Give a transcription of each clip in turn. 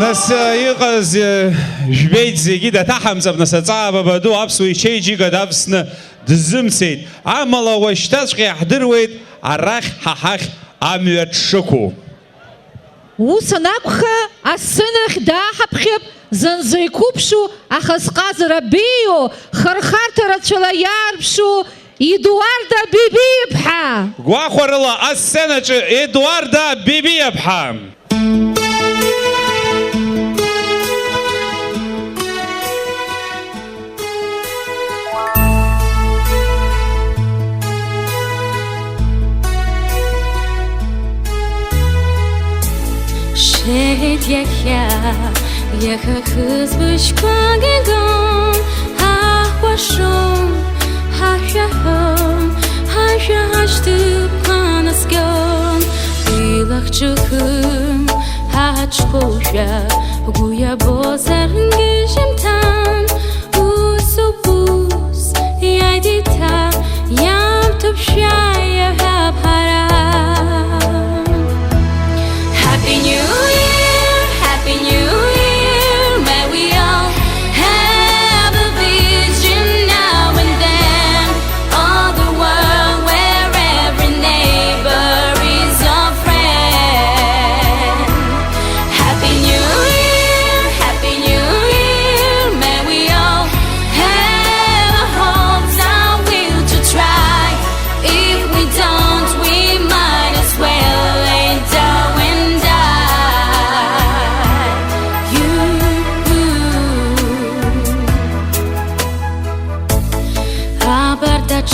Нас иҟаз жәбеит зегьы даҭаҳамҵап, нас аҵаабaba ду аԥсуа ичеиџьыка давсны дзымцеит. Амала уашьҭаҵәҟьа иаҳдыруеит арахь ҳахахь амҩа дшықәу. Ус анакәха, асценахь дааҳаԥхьап зынӡа иқәыԥшу, аха зҟазара беио, хырхарҭарацәала иаарԥшу Едуарда Бибиаԥҳа. Гәахәарыла асценаҿы Едуарда Бибиаԥҳа. Шеит яха хызбышквагегон, хахвашон, хашахом, хашаштыпанасгон, илахчухым, хачхоша, гуя бозарнгежемтан, усубус, ядита, ям тупшая хапара. Happy New Year, Happy New Year, may we all have a vision now and then, all the world where every neighbor is our friend. Happy New Year, Happy New Year, may we all have a hopes and will to try. If we don't, we might as well lay down and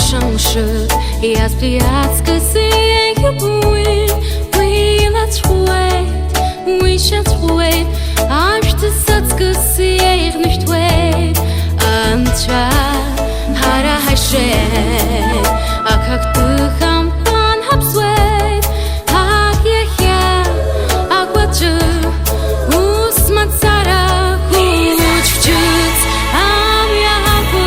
Шаншит, я спрятска сея буин. Let's wait, we just wait. Аж ты сацка сея nicht wait. Антра, хара хайшет, а как ты хампан хапсвейт. Ах я, ах ваджу, усмат сара, хуч вчуц, ам я хапу.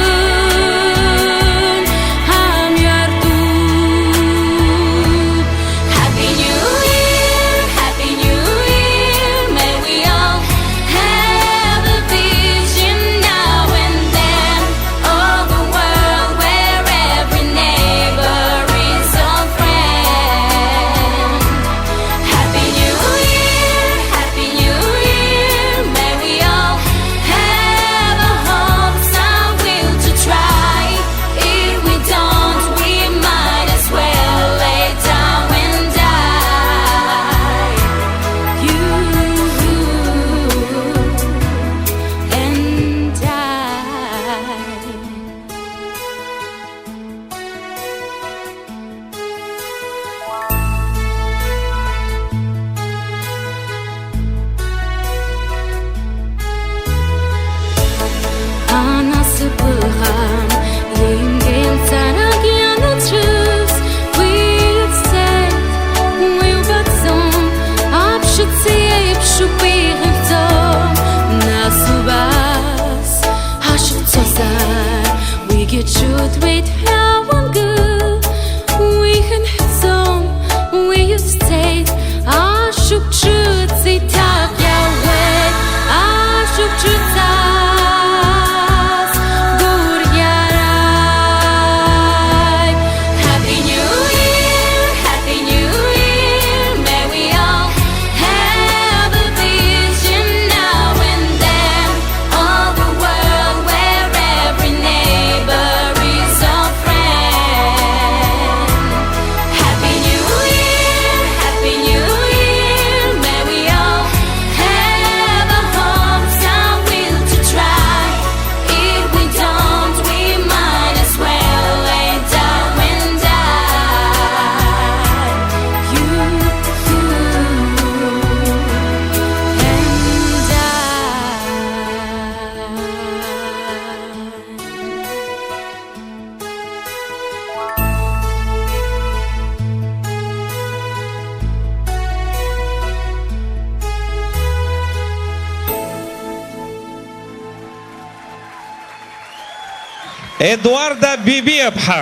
Едуарда Бибиаԥҳа.